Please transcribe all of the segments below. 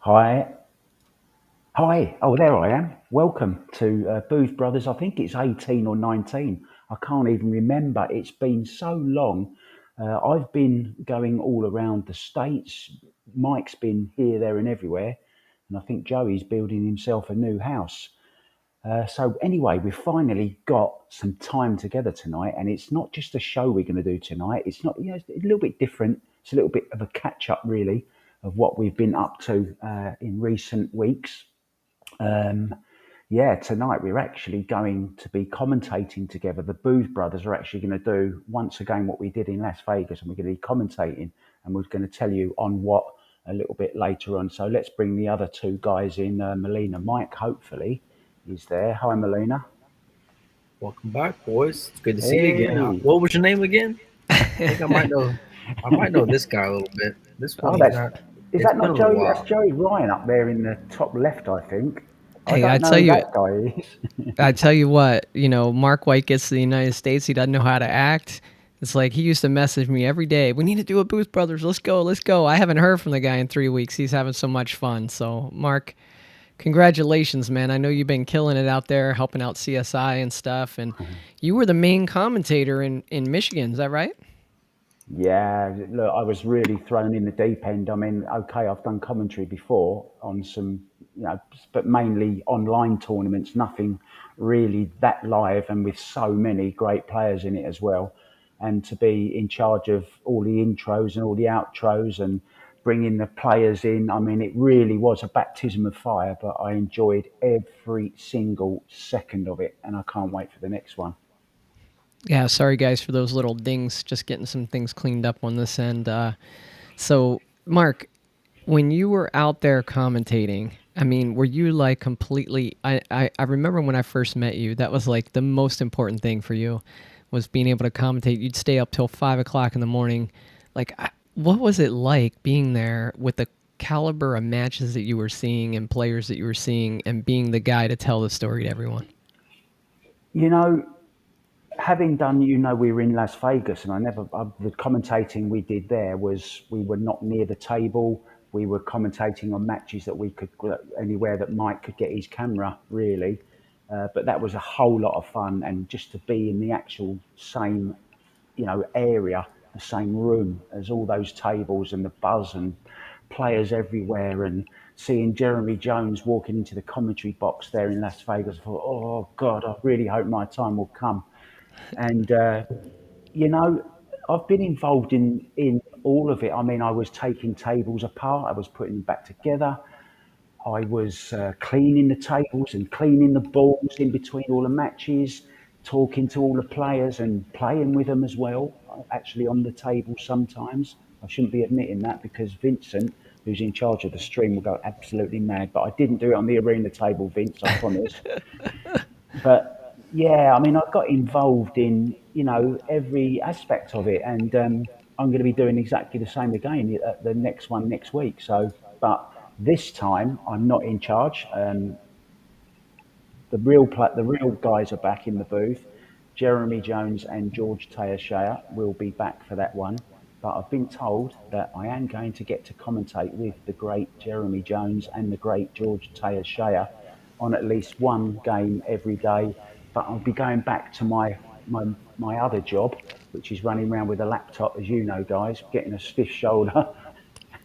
Hi. Hi. Oh, there I am. Welcome to Booth Brothers. I think it's 18 or 19. I can't even remember. It's been so long. I've been going all around the States. Mike's been here, there, and everywhere. And I think Joey's building himself a new house. So, anyway, we've finally got some time together tonight. And it's not just a show we're going to do tonight. It's not, it's a little bit different. It's a little bit of a catch up, really, of what we've been up to in recent weeks. Um, yeah, tonight we're actually going to be commentating together. The Booth brothers are actually going to do once again what we did in Las Vegas, and we're going to be commentating, and we're going to tell you on what a little bit later on. So let's bring the other two guys in. Melina, Mike, hopefully, is there. Hi, Melina. Welcome back, boys. It's good to see you again. Hey. What was your name again? I think I might know. I might know this guy a little bit. This one, Oh, he's that's not. is It's that been a not little Joey? That's while. Joey Ryan up there in the top left, I think. I Hey, don't know who that guy is. I tell you what, Mark White gets to the United States, he doesn't know how to act. It's like he used to message me every day. We need to do a Booth Brothers. Let's go. Let's go. I haven't heard from the guy in 3 weeks. He's having so much fun. So, Mark, congratulations, man. I know you've been killing it out there, helping out CSI and stuff. And you were the main commentator in Michigan. Is that right? Yeah, look, I was really thrown in the deep end. I mean, okay, I've done commentary before on some, but mainly online tournaments, nothing really that live and with so many great players in it as well. And to be in charge of all the intros and all the outros and bringing the players in, I mean, it really was a baptism of fire, but I enjoyed every single second of it, and I can't wait for the next one. Yeah, sorry, guys, for those little dings. Just getting some things cleaned up on this end. So, Mark, when you were out there commentating, I mean, were you like completely? I remember when I first met you, that was like the most important thing for you was being able to commentate. You'd stay up till 5 o'clock in the morning. What was it like being there with the caliber of matches that you were seeing and players that you were seeing and being the guy to tell the story to everyone? You know, having done, we were in Las Vegas, and the commentating we did there was we were not near the table. We were commentating on matches that we could anywhere that Mike could get his camera, really. But that was a whole lot of fun, and just to be in the actual same, area, the same room as all those tables and the buzz and players everywhere, and seeing Jeremy Jones walking into the commentary box there in Las Vegas, I thought, oh God, I really hope my time will come. And you know, I've been involved in all of it. I mean, I was taking tables apart, I was putting them back together, I was cleaning the tables and cleaning the balls in between all the matches, talking to all the players and playing with them as well. Actually, on the table sometimes. I shouldn't be admitting that because Vincent, who's in charge of the stream, will go absolutely mad. But I didn't do it on the arena table, Vince. I promise. But yeah, I mean, I got involved in every aspect of it, and I'm going to be doing exactly the same again at the next one next week. So, but this time I'm not in charge. The real guys are back in the booth. Jeremy Jones and George Teashea will be back for that one. But I've been told that I am going to get to commentate with the great Jeremy Jones and the great George Teashea on at least one game every day. But I'll be going back to my other job, which is running around with a laptop, as you know, guys, getting a stiff shoulder,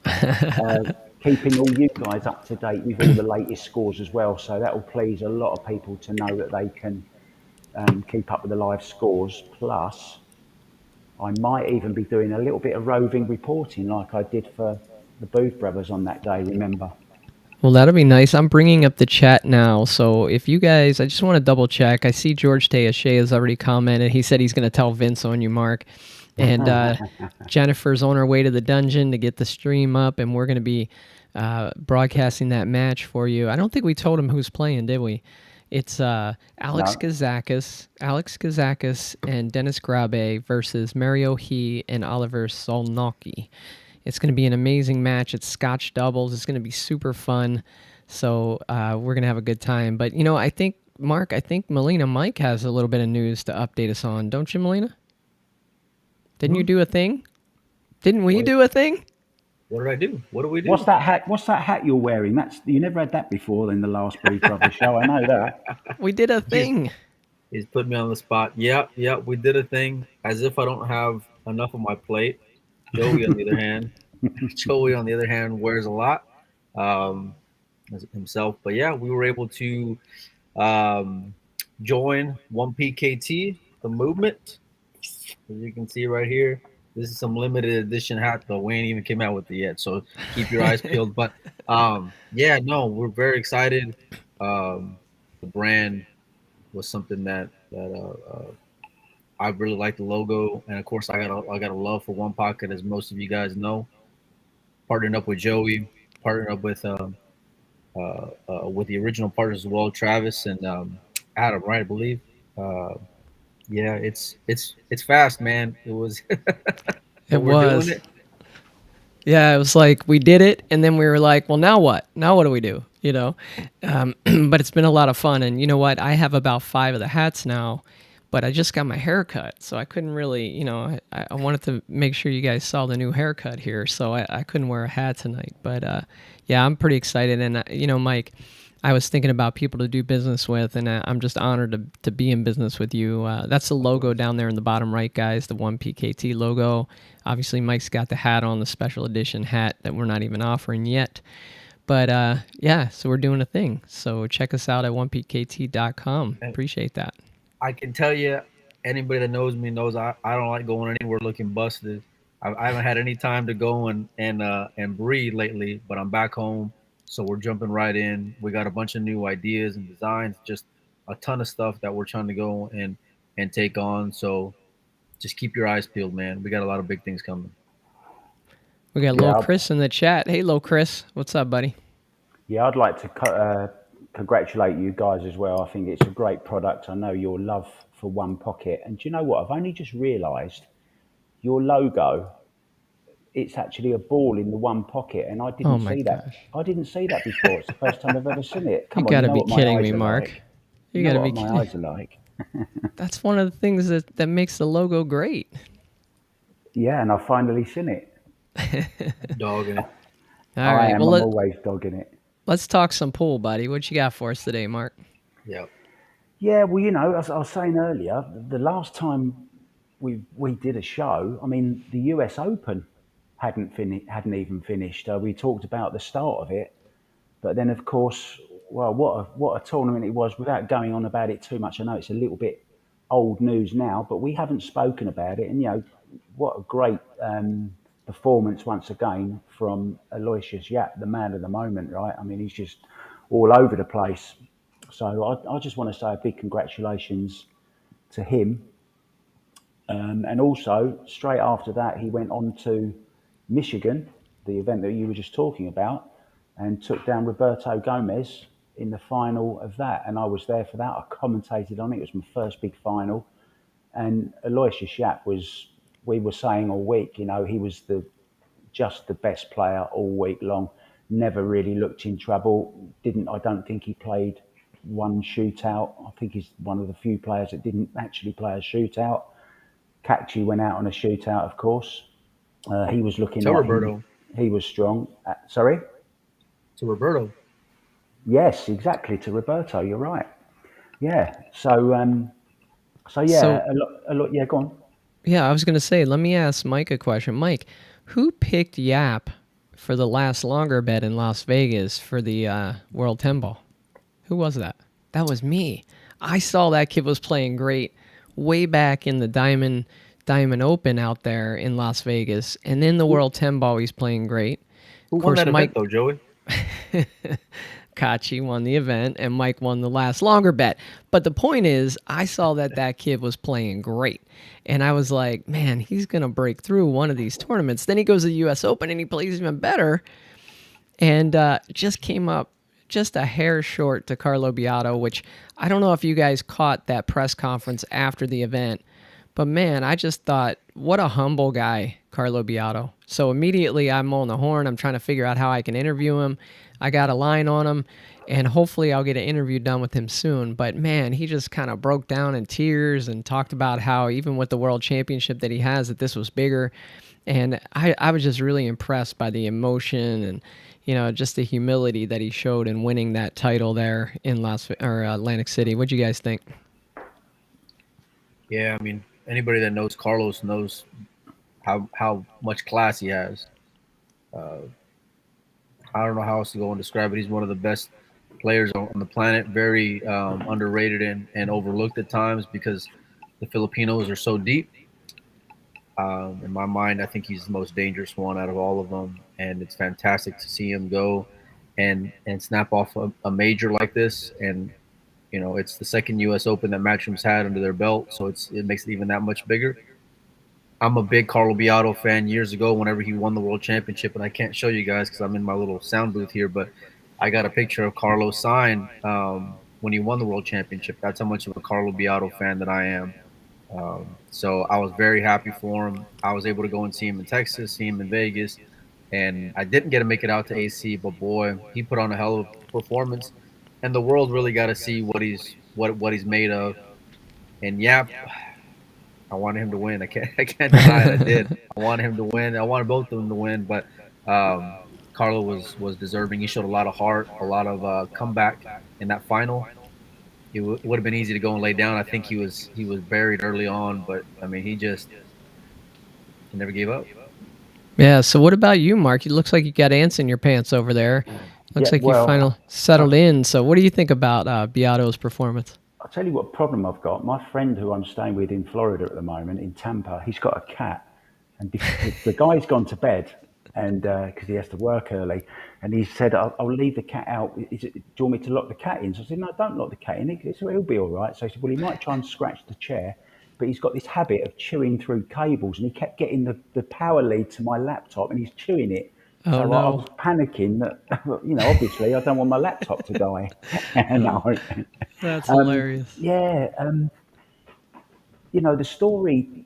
uh, keeping all you guys up to date with all the latest scores as well. So that will please a lot of people to know that they can keep up with the live scores. Plus, I might even be doing a little bit of roving reporting like I did for the Booth brothers on that day, remember? Well, that'll be nice. I'm bringing up the chat now. So if you guys, I just want to double check. I see George Teashea has already commented. He said he's going to tell Vince on you, Mark. And Jennifer's on her way to the dungeon to get the stream up, and we're going to be broadcasting that match for you. I don't think we told him who's playing, did we? It's No. Alex Kazakis, and Denis Grabe versus Mario He and Oliver Szolnoki. It's going to be an amazing match. It's Scotch doubles. It's going to be super fun. So we're going to have a good time. But, I think, Mark, I think Melina Mike has a little bit of news to update us on. Don't you, Melina? Didn't you do a thing? Didn't we Well, do a thing? What did I do? What do we What's do? that hat? What's that hat you're wearing? That's you never had that before in the last Brief Brother show. I know that. We did a He's thing. he's put me on the spot. Yep, yep. We did a thing. As if I don't have enough on my plate. Joey, on the other hand, Joey, on the other hand, wears a lot um, himself. But yeah, we were able to um, join 1PKT, the movement. As you can see right here, this is some limited edition hat though. We ain't even came out with it yet, so keep your eyes peeled. But yeah, no, we're very excited. The brand was something that I really like the logo, and of course, I got a love for One Pocket, as most of you guys know. Partnered up with Joey, partnered up with the original partners as well, Travis and Adam, right? I believe. Uh, yeah, it's fast, man. It was, It but we're doing was. it. Yeah, it was like we did it, and then we were like, well, now what? Now what do we do? But it's been a lot of fun, and you know what? I have about 5 of the hats now, but I just got my hair cut, so I couldn't really, I wanted to make sure you guys saw the new haircut here, so I couldn't wear a hat tonight. But yeah, I'm pretty excited, and Mike, I was thinking about people to do business with, and I'm just honored to be in business with you. That's the logo down there in the bottom right, guys, the 1PKT logo. Obviously, Mike's got the hat on, the special edition hat that we're not even offering yet. But yeah, so we're doing a thing. So check us out at 1pkt.com. And Appreciate that. I can tell you, anybody that knows me knows I don't like going anywhere looking busted. I haven't had any time to go and breathe lately, but I'm back home, so we're jumping right in. We got a bunch of new ideas and designs, just a ton of stuff that we're trying to go and take on. So just keep your eyes peeled, man. We got a lot of big things coming. We got Lil Yeah, Chris in the chat. Hey, Lil Chris. What's up, buddy? yeah. I'd like to congratulate you guys as well. I think it's a great product. I know your love for One Pocket, and do you know what? I've only just realised your logo. It's actually a ball in the one pocket, and I Oh didn't my see that. gosh. I didn't see that before. It's the first time I've ever seen it. You Come on, got you to know be what my kidding me, eyes are Mark. like. You You got know to what be my kidding. eyes are like. That's one of the things that makes the logo great. Yeah, and I've finally seen it. Dogging it. All I right. am. Well, I'm always dogging it. let's talk some pool, buddy. What you got for us today, Mark? Yep. Yeah, well, as I was saying earlier, the last time we did a show, I mean, the US Open hadn't even finished. We talked about the start of it, but then of course, well, what a tournament it was. Without going on about it too much, I know it's a little bit old news now, but we haven't spoken about it, and what a great performance once again from Aloysius Yap, the man of the moment, right? I mean, he's just all over the place. So I just want to say a big congratulations to him. And also, straight after that, he went on to Michigan, the event that you were just talking about, and took down Roberto Gomez in the final of that. And I was there for that. I commentated on it. It was my first big final. And Aloysius Yap was, we were saying all week, he was just the best player all week long. Never really looked in trouble. I don't think he played one shootout. I think he's one of the few players that didn't actually play a shootout. Kachi went out on a shootout, of course. He was looking Tell like he Roberto. he was strong. Sorry. To Roberto. Yes, exactly. To Roberto, you're right. Yeah. So So, yeah, a lot. Yeah, go on. yeah, I was going to say, let me ask Mike a question. Mike, who picked Yap for the last longer bet in Las Vegas for the World 10 Ball? Who was that? That was me. I saw that kid was playing great way back in the Diamond Open out there in Las Vegas, and in the Who, World 10 Ball he's playing great. Who Of won course, that event Mike though, Joey? Kachi won the event, and Mike won the last longer bet. But the point is, I saw that kid was playing great, and I was like, man, he's gonna break through one of these tournaments. Then he goes to the U.S. Open and he plays even better, and just came up just a hair short to Carlo Beato, which I don't know if you guys caught that press conference after the event, but man, I just thought, what a humble guy, Carlo Beato. So immediately I'm on the horn. I'm trying to figure out how I can interview him. I got a line on him, and hopefully I'll get an interview done with him soon. But man, he just kind of broke down in tears and talked about how even with the world championship that he has, that this was bigger. And I was just really impressed by the emotion and, just the humility that he showed in winning that title there in Atlantic City. What'd you guys think? Yeah, I mean, anybody that knows Carlos knows how much class he has. Uh, I don't know how else to go and describe it. He's one of the best players on the planet, very underrated and overlooked at times because the Filipinos are so deep. In my mind, I think he's the most dangerous one out of all of them, and it's fantastic to see him go and snap off a major like this. And it's the second U.S. Open that Matchroom's had under their belt, so it makes it even that much bigger. I'm a big Carlo Biado fan years ago whenever he won the world championship, and I can't show you guys because I'm in my little sound booth here, but I got a picture of Carlo signed when he won the world championship. That's how much of a Carlo Biado fan that I am. So I was very happy for him. I was able to go and see him in Texas, see him in Vegas, and I didn't get to make it out to AC, but boy, he put on a hell of a performance, and the world really got to see what he's made of. And yeah, I wanted him to win. I can't deny it. I did. I wanted him to win. I wanted both of them to win, but Carlo was deserving. He showed a lot of heart, a lot of comeback in that final. It would have been easy to go and lay down. I think he was buried early on, but I mean he never gave up. Yeah. So what about you, Mark? It looks like you got ants in your pants over there. Looks like you finally settled in. So what do you think about Beato's performance? I'll tell you what problem I've got. My friend who I'm staying with in Florida at the moment, in Tampa, he's got a cat. And the guy's gone to bed and because he has to work early. And he said, I'll leave the cat out. Do you want me to lock the cat in? So I said, no, don't lock the cat in. He said, he'll be all right. So he said, well, he might try and scratch the chair. But he's got this habit of chewing through cables. And he kept getting the power lead to my laptop and he's chewing it. Oh, so no. I was panicking that, obviously I don't want my laptop to die. No. That's hilarious. Yeah. The story,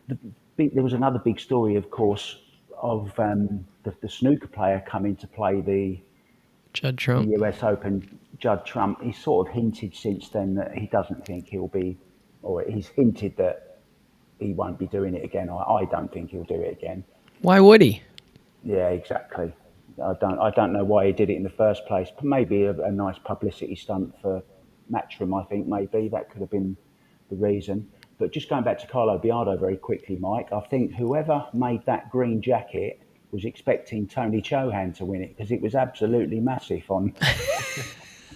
there was another big story, of course, of the snooker player coming to play the Judd Trump. US Open, Judd Trump. He's sort of hinted since then that he doesn't think he'll be, or he's hinted that he won't be doing it again. I don't think he'll do it again. Why would he? Yeah, exactly. I don't know why he did it in the first place. Maybe a nice publicity stunt for Matchroom, I think maybe that could have been the reason. But just going back to Carlo Biado very quickly, Mike, I think whoever made that green jacket was expecting Tony Chohan to win it because it was absolutely massive on.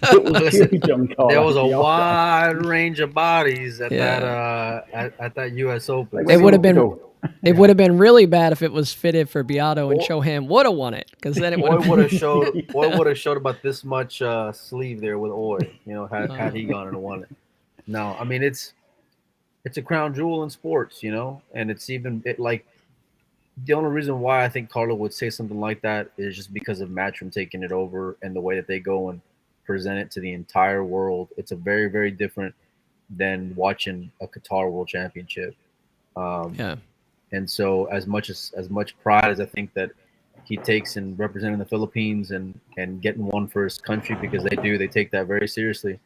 It was huge on Carlo. There was a Biado. wide range of bodies at that U.S. Open. It would have been. It would have been really bad if it was fitted for Beato and Chohan would have won it because then it would have showed about this much sleeve there with Oy. Had he gone and won it. No, I mean it's a crown jewel in sports, and it's like the only reason why I think Carlo would say something like that is just because of Matchroom taking it over and the way that they go and present it to the entire world. It's a very, very different than watching a Qatar World Championship. And so as much pride as I think that he takes in representing the Philippines and getting one for his country, because they take that very seriously.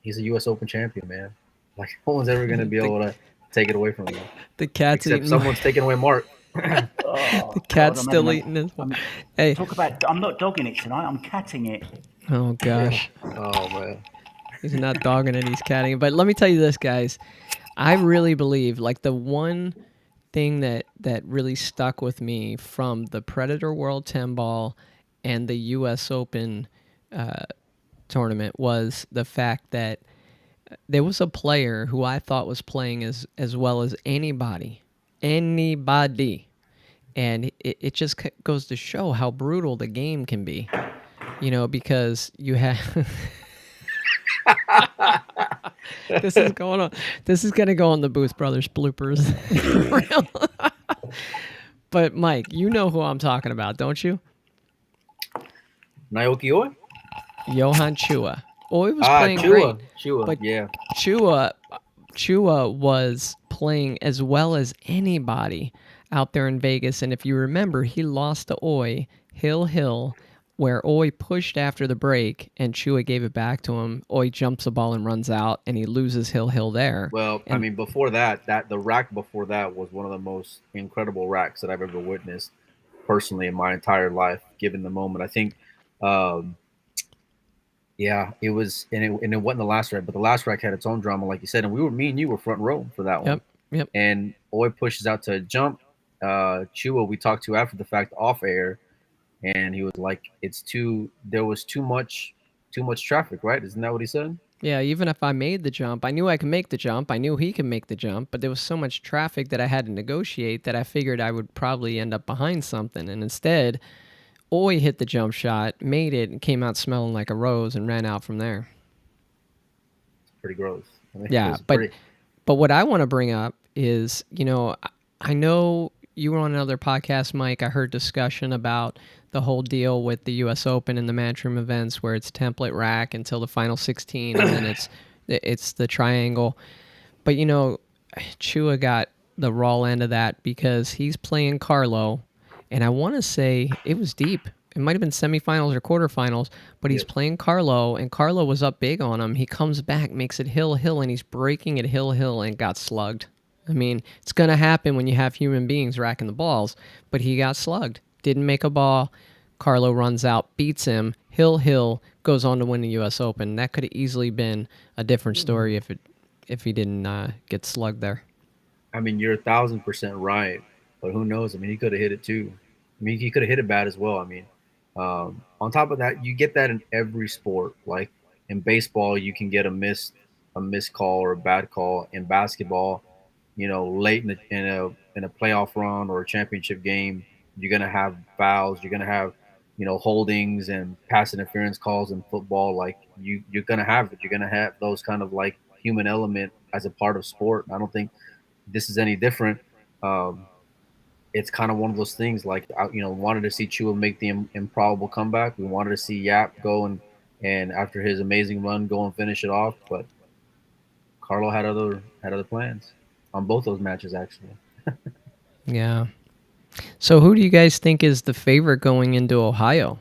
He's a U.S. Open champion, man. Like no one's ever going to be able to take it away from him. The cat's except eating. Someone's taking away Mark. The cat's still eating his. Hey, I'm not dogging it tonight. I'm catting it. Oh gosh. Oh man. He's not dogging it. He's catting it. But let me tell you this, guys. I really believe like the one thing that really stuck with me from the Predator World 10 Ball and the U.S. Open tournament was the fact that there was a player who I thought was playing as well as anybody, and it just goes to show how brutal the game can be, because you have. This is going on. This is going to go on the Booth Brothers bloopers. But Mike, you know who I'm talking about, don't you? Naoki Oy? Johan Chua. Oy was playing great. Chua, but yeah. Chua was playing as well as anybody out there in Vegas. And if you remember, he lost to Oy, Hill, where Oi pushed after the break and Chua gave it back to him. Oi jumps the ball and runs out, and he loses Hill there. Well, I And mean, before that, the rack before that was one of the most incredible racks that I've ever witnessed personally in my entire life. Given the moment, I think, um, yeah, it was, and it wasn't the last rack, but the last rack had its own drama, like you said, and me and you were front row for that one. yep, yep. And Oi pushes out to jump. Chua, we talked to after the fact off air, and he was like, "It's too. There was too much traffic, right? Isn't that what he said?" Yeah, even if I made the jump, I knew I could make the jump. I knew he could make the jump, but there was so much traffic that I had to negotiate that I figured I would probably end up behind something. And instead, Oi hit the jump shot, made it, and came out smelling like a rose and ran out from there. It's pretty gross. I mean, it Yeah, was but pretty. what I want to bring up is, I know you were on another podcast, Mike. I heard discussion about the whole deal with the U.S. Open and the Matchroom events, where it's template rack until the final 16, and then it's the triangle. But Chua got the raw end of that because he's playing Carlo, and I want to say it was deep. It might have been semifinals or quarterfinals, but he's Yep. playing Carlo, and Carlo was up big on him. He comes back, makes it hill, and he's breaking it hill, and got slugged. I mean, it's going to happen when you have human beings racking the balls, but he got slugged. Didn't make a ball. Carlo runs out, beats him, hill, goes on to win the U.S. Open. That could have easily been a different story if he didn't get slugged there. I mean, you're 1,000% right, but who knows? I mean, he could have hit it too. I mean, he could have hit it bad as well. I mean, on top of that, you get that in every sport. Like in baseball, you can get a missed call or a bad call. In basketball, late in a playoff run or a championship game, you're gonna have fouls. You're gonna have holdings and pass interference calls in football. Like you're gonna have it. You're gonna have those kind of like human element as a part of sport. I don't think this is any different. Um, it's kind of one of those things. Like wanted to see Chua make the improbable comeback. We wanted to see Yap go and after his amazing run, go and finish it off. But Carlo had other plans on both those matches actually. Yeah. So who do you guys think is the favorite going into Ohio?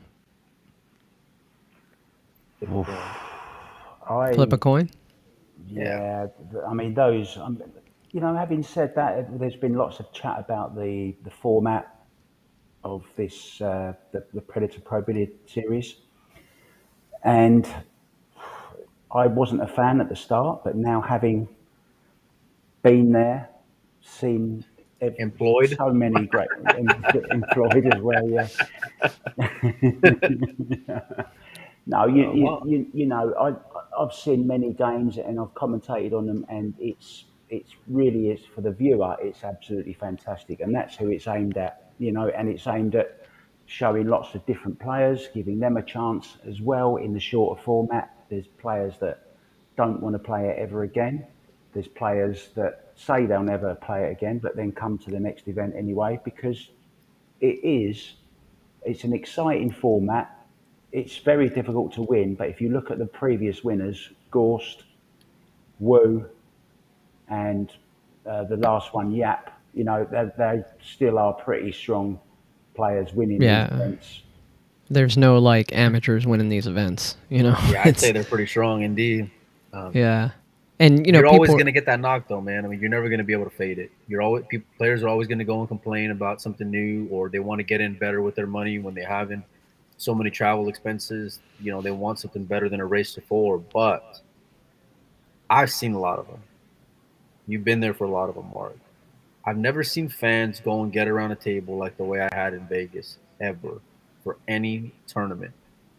Oof. Flip a I coin? Yeah, Yeah, I mean those. Having said that, there's been lots of chat about the format of this the Predator Pro Billiard series, and I wasn't a fan at the start, but now having been there, seen employed. so many great employed as well. Yeah, no, Well, I've seen many games and I've commentated on them, and it's really is for the viewer. It's absolutely fantastic, and that's who it's aimed at. And it's aimed at showing lots of different players, giving them a chance as well in the shorter format. There's players that don't want to play it ever again. There's players that say they'll never play it again, but then come to the next event anyway because it is it's an exciting format. It's very difficult to win, but if you look at the previous winners, Gorst, Wu, and the last one, Yap, they still are pretty strong players winning these Yeah. events. There's no like amateurs winning these events, yeah, I'd say it's they're pretty strong indeed. Um, yeah. And you're always people going to get that knock though, man. I mean, you're never going to be able to fade it. Players are always going to go and complain about something new, or they want to get in better with their money when they haven't so many travel expenses. They want something better than a race to four. But I've seen a lot of them. You've been there for a lot of them, Mark. I've never seen fans go and get around a table like the way I had in Vegas ever for any tournament.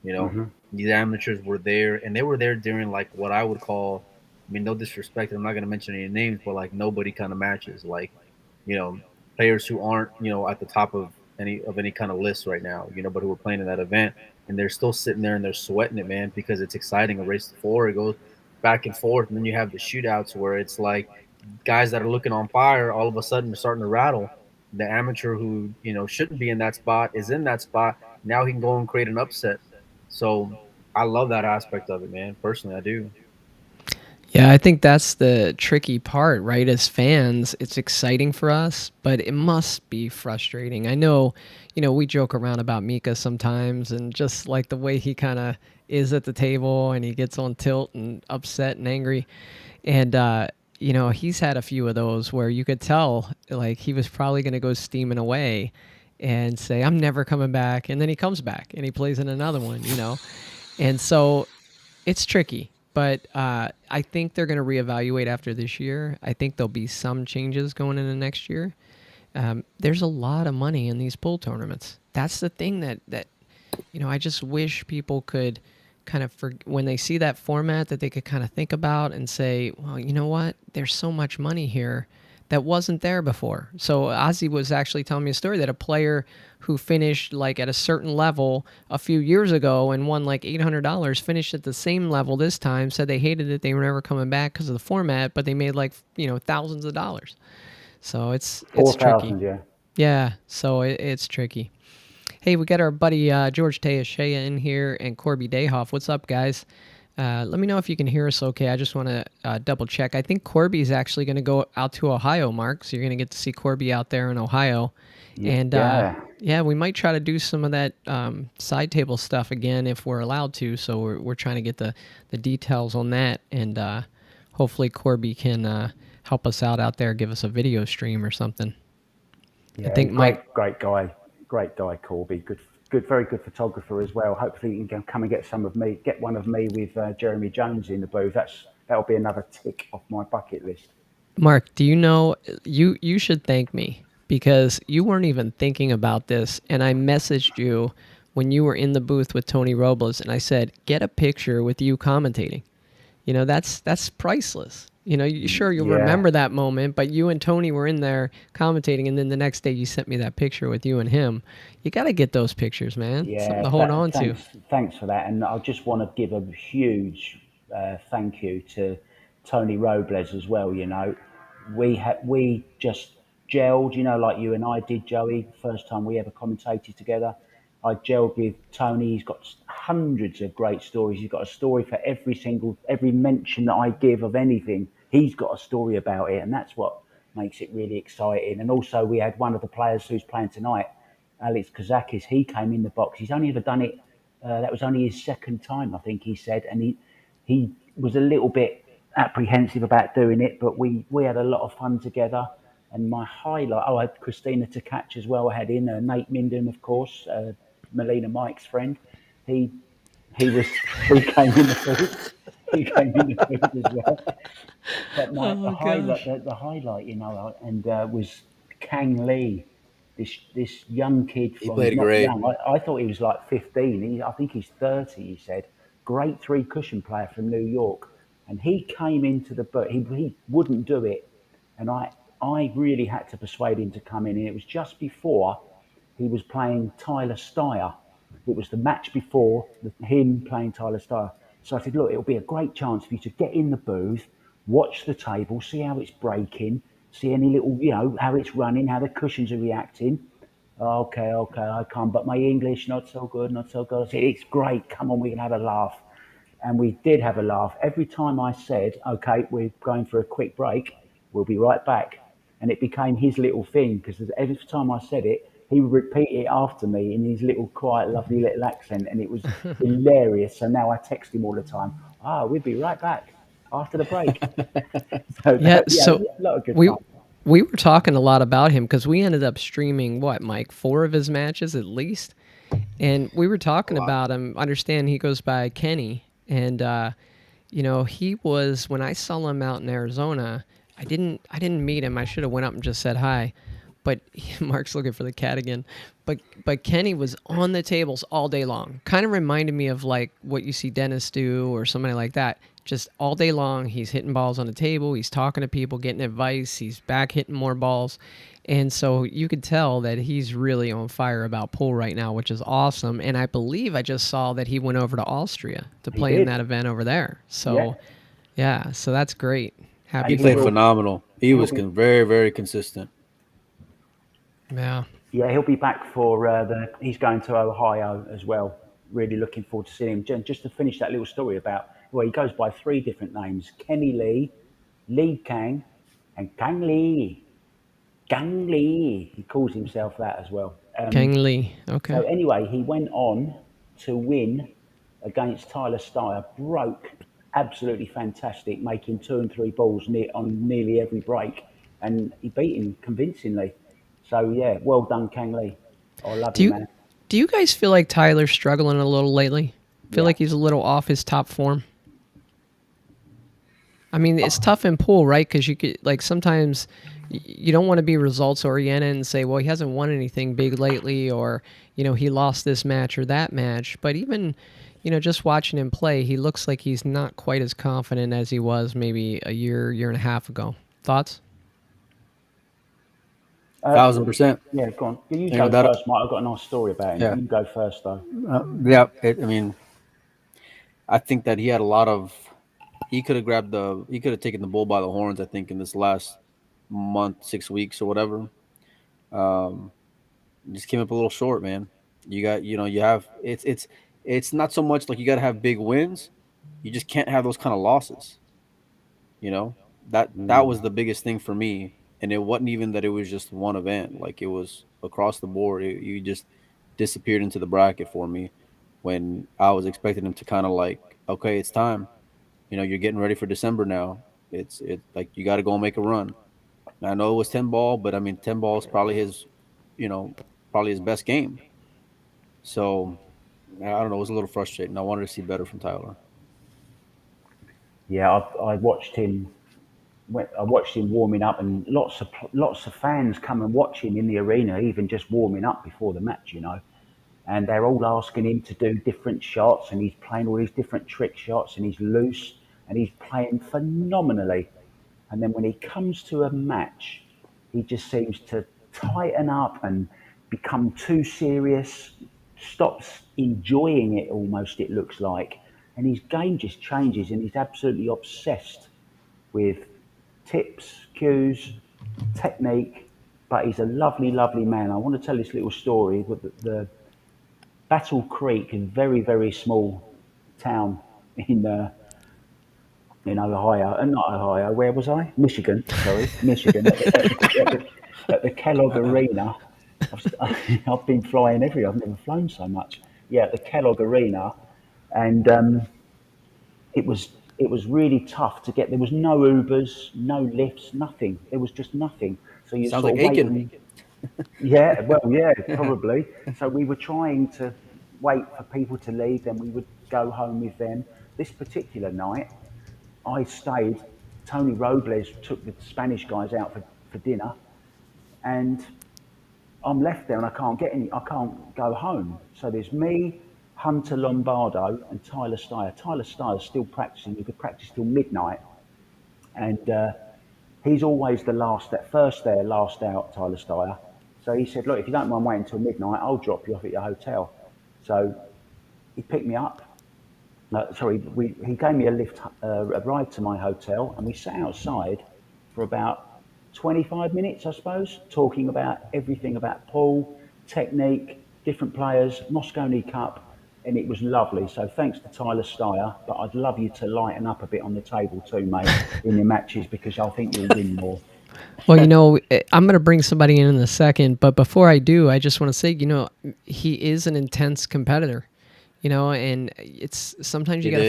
You know, Hmm. these amateurs were there, and they were there during like what I would call, I mean, no disrespect, I'm not going to mention any names, but like nobody kind of matches. Like, you know, players who aren't at the top of any kind of list right now. But who were playing in that event, and they're still sitting there and they're sweating it, man, because it's exciting. A race to four, it goes back and forth, and then you have the shootouts where it's like guys that are looking on fire all of a sudden are starting to rattle. The amateur who shouldn't be in that spot is in that spot. Now he can go and create an upset. So I love that aspect of it, man. Personally, I do. Yeah, I think that's the tricky part, right? As fans, it's exciting for us, but it must be frustrating. I know, we joke around about Mika sometimes and just like the way he kind of is at the table and he gets on tilt and upset and angry. And, he's had a few of those where you could tell like he was probably going to go steaming away and say, I'm never coming back. And then he comes back and he plays in another one. And so it's tricky, but I think they're going to reevaluate after this year. I think there'll be some changes going into next year. There's a lot of money in these pool tournaments. That's the thing that I just wish people could kind of when they see that format that they could kind of think about and say, well, you know what? There's so much money here that wasn't there before. So Ozzy was actually telling me a story that a player who finished like at a certain level a few years ago and won like $800 finished at the same level this time, said they hated it, they were never coming back because of the format, but they made like thousands of dollars. So it's tricky. 4,000, yeah. Yeah, so it's tricky. Hey, we got our buddy George Teashea in here and Corby Dayhoff. What's up, guys? Let me know if you can hear us okay. I just want to double check. I think Corby's actually going to go out to Ohio, Mark. So you're going to get to see Corby out there in Ohio. And Yeah. yeah, we might try to do some of that side table stuff again if we're allowed to. So we're trying to get the details on that. And hopefully Corby can help us out there, give us a video stream or something. Yeah, I think Mike. great guy, Corby. Good, very good photographer as well. Hopefully, you can come and get one of me with Jeremy Jones in the booth. That'll be another tick off my bucket list. Mark, do you know you should thank me because you weren't even thinking about this, and I messaged you when you were in the booth with Tony Robles, and I said, "Get a picture with you commentating." That's priceless. Sure you'll Yeah. remember that moment, but you and Tony were in there commentating, and then the next day you sent me that picture with you and him. You got to get those pictures, man. Something Yeah, to hold on to. thanks for that. And I just want to give a huge thank you to Tony Robles as well. We just gelled, like you and I did, Joey. First time we ever commentated together. I gelled with Tony. He's got hundreds of great stories. He's got a story for every mention that I give of anything. He's got a story about it, and that's what makes it really exciting. And also, we had one of the players who's playing tonight, Alex Kazakis. He came in the box. He's only ever done it. That was only his second time, I think he said, and he was a little bit apprehensive about doing it, but we had a lot of fun together. And my highlight, I had Christina to catch as well. I had in Nate Minden, of course, Melina Mike's friend. He was he came in the booth. He came in the booth as well. But the highlight, was Kang Lee, this young kid He from, he's played not great. young. I thought he was like 15. I think he's 30. He said, great three cushion player from New York, and he came into the boat. He wouldn't do it, and I really had to persuade him to come in. And it was just before he was playing Tyler Steyer. It was the match before him playing Tyler Steyer. So I said, look, it'll be a great chance for you to get in the booth, watch the table, see how it's breaking, see any little, how it's running, how the cushions are reacting. Okay, I can't, but my English, not so good, not so good. I said, it's great, come on, we can have a laugh. And we did have a laugh. Every time I said, okay, we're going for a quick break, we'll be right back. And it became his little thing because every time I said it, he would repeat it after me in his little quiet, lovely little accent. And it was hilarious. So now I text him all the time, we'll be right back after the break. So, Yeah, yeah, so a lot of good we fun. we were talking a lot about him because we ended up streaming what, Mike, 4 of his matches at least, and we were talking about him. Understand he goes by Kenny, and he was when I saw him out in Arizona. I didn't meet him. I should have went up and just said hi, but Mark's looking for the cat again. But Kenny was on the tables all day long. Kind of reminded me of like what you see Dennis do or somebody like that. Just all day long, he's hitting balls on the table. He's talking to people, getting advice. He's back hitting more balls. And so you could tell that he's really on fire about pool right now, which is awesome. And I believe I just saw that he went over to Austria to He play in did. that event over there. So, Yeah. yeah, so that's great. Happy He And for played him. phenomenal. He he'll was be very, very consistent. Yeah. Yeah, he'll be back for he's going to Ohio as well. Really looking forward to seeing him. Just to finish that little story about well, he goes by 3 different names: Kenny Lee, Lee Kang, and Kang Lee. Kang Lee. He calls himself that as well. Kang Lee. So Okay. anyway, he went on to win against Tyler Styer, broke absolutely fantastic, making 2 and 3 balls on nearly every break, and he beat him convincingly. So yeah, well done, Kang Lee. I love Do you, you man. do you guys feel like Tyler's struggling a little lately? Feel Yeah. like he's a little off his top form? I mean, it's tough in pool, right? Because you could like sometimes you don't want to be results oriented and say, well, he hasn't won anything big lately, or he lost this match or that match. But even just watching him play, he looks like he's not quite as confident as he was maybe a year and a half ago. Thoughts? 1,000%. Yeah, go on. You You know go that. first, Mike. I've got a nice story about him. Yeah. You go first, though. Yeah. I mean, I think that he had a lot of. He could have He could have taken the bull by the horns. I think in this last month, 6 weeks or whatever. Um, just came up a little short, man. You got, you have. It's not so much like you got to have big wins. You just can't have those kind of losses. You know that was the biggest thing for me, and it wasn't even that it was just one event. Like it was across the board. You just disappeared into the bracket for me when I was expecting him to kind of like, okay, it's time. You're getting ready for December now. It's like you got to go and make a run. And I know it was 10 ball, but I mean 10 ball is probably you know, probably his best game. So I don't know. It was a little frustrating. I wanted to see better from Tyler. Yeah, I watched him. I watched him warming up, and lots of fans come and watch him in the arena, even just warming up before the match. And they're all asking him to do different shots, and he's playing all these different trick shots, and he's loose, and he's playing phenomenally. And then when he comes to a match, he just seems to tighten up and become too serious, stops enjoying it almost, it looks like. And his game just changes, and he's absolutely obsessed with tips, cues, technique. But he's a lovely, lovely man. I want to tell this little story with the Battle Creek, a very, very small town in Ohio, not Ohio. Where was I? Michigan. Sorry, Michigan. At the Kellogg Arena. I've been flying everywhere. I've never flown so much. Yeah, at the Kellogg Arena, and it was really tough to get. There was no Ubers, no lifts, nothing. There was just nothing. So you Sounds sort like of Aiken. waiting. Yeah, well, yeah, probably. So we were trying to wait for people to leave, then we would go home with them. This particular night, I stayed. Tony Robles took the Spanish guys out for dinner, and I'm left there and I can't go home. So there's me, Hunter Lombardo, and Tyler Styer. Tyler Steyer's still practicing. You could practice till midnight, and he's always the first there, last out, Tyler Styer. So he said, look, if you don't mind waiting until midnight, I'll drop you off at your hotel. So he picked me up. No, sorry, he gave me a ride to my hotel, and we sat outside for about 25 minutes, I suppose, talking about everything about pool, technique, different players, Moscone Cup, and it was lovely. So thanks to Tyler Styer, but I'd love you to lighten up a bit on the table too, mate, in your matches, because I think you'll win more. Well, I'm going to bring somebody in a second, but before I do, I just want to say, he is an intense competitor, and it's sometimes you It got to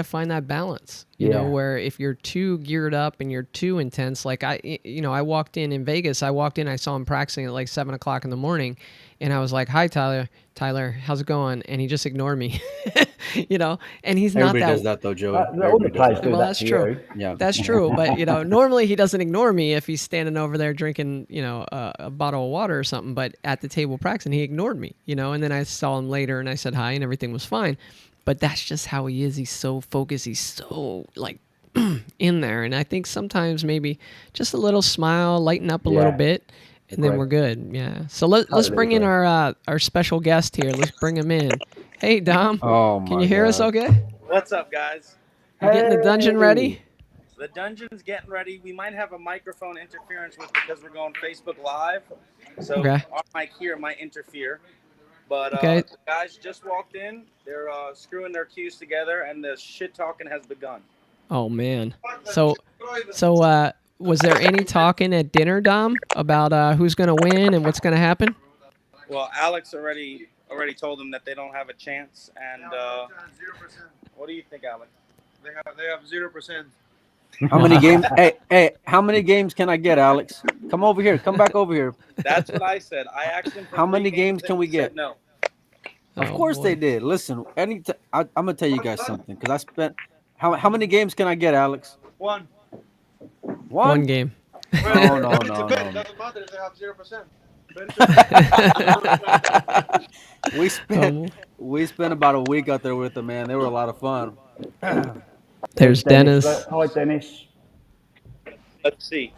is. find that balance, Yeah. where if you're too geared up and you're too intense, like I walked in Vegas, I saw him practicing at like 7 o'clock in the morning, and I was like, "Hi, Tyler, how's it going?" And he just ignored me, and he's not Everybody that. does that though, Joey. All the Everybody does players that. do Well, that that's to true. you. Yeah. That's true, but normally he doesn't ignore me if he's standing over there drinking, a bottle of water or something. But at the table practicing, he ignored me, and then I saw him later and I said hi and everything was fine. But that's just how he is. He's so focused. He's so like in there, and I think sometimes maybe just a little smile, lighten up a little Yeah. bit, and then Agree. we're good. Yeah. So let's Totally bring in agree. our special guest here. Let's bring him in. Hey, Dom. Oh Can my you hear us? God. Okay. What's up, guys? You getting the dungeon ready? Hey! The dungeon's getting ready. We might have a microphone interference because we're going Facebook Live. So Okay. our mic here might interfere. But Okay. the guys just walked in. They're screwing their cues together, and the shit talking has begun. Oh man. So was there any talking at dinner, Dom, about who's going to win and what's going to happen? Well, Alex already told them that they don't have a chance. And what do you think, Alex? They have 0%. How many games? Hey, how many games can I get, Alex? Come over here. Come back over here. That's what I said. I asked him for How 3 many games and can we he said get? no. Of Oh, course boy. they did. Listen, I'm gonna tell you guys something because I spent how many games can I get, Alex? One. One game. No. Doesn't matter if they have 0%. We spent about a week out there with them, man. They were a lot of fun. There's Dennis. Look, hi, Dennis. Let's see.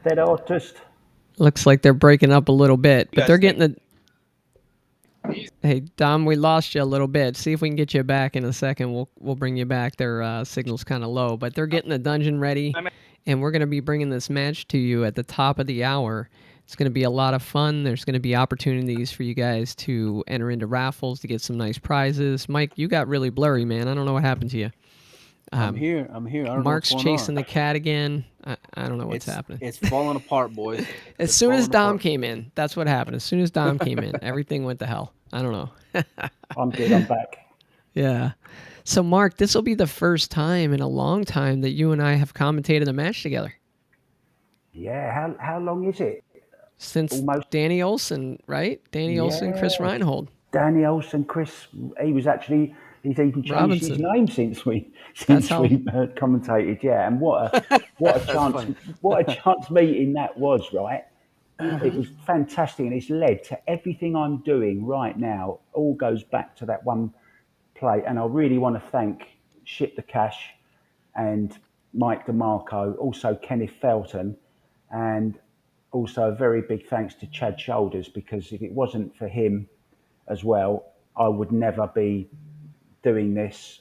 That artist. Looks like they're breaking up a little bit, but guys they're getting the. Hey Dom, we lost you a little bit. See if we can get you back in a second. We'll bring you back. Their signal's kind of low, but they're getting the dungeon ready, and we're gonna be bringing this match to you at the top of the hour. It's gonna be a lot of fun. There's gonna be opportunities for you guys to enter into raffles to get some nice prizes. Mike, you got really blurry, man. I don't know what happened to you. I'm here. I don't know Mark's what's going chasing on. the cat again. I don't know what's happening. It's falling apart, boys. As soon as Dom came in, that's what happened. As soon as Dom came in, everything went to hell. I don't know. I'm good. I'm back. Yeah. So, Mark, this will be the first time in a long time that you and I have commentated a match together. Yeah. How long is it? Since Almost. Danny Olson, right? Danny Olson, Chris Yeah. Reinhold. Danny Olson, Chris. He's even changed Robinson. his name since we how- commentated. Yeah. And what a chance! funny. What a chance meeting that was, right? It was fantastic, and it's led to everything I'm doing right now. All goes back to that one play, and I really want to thank Ship the Cash and Mike DeMarco, also Kenneth Felton, and also a very big thanks to Chad Shoulders, because if it wasn't for him as well, I would never be doing this,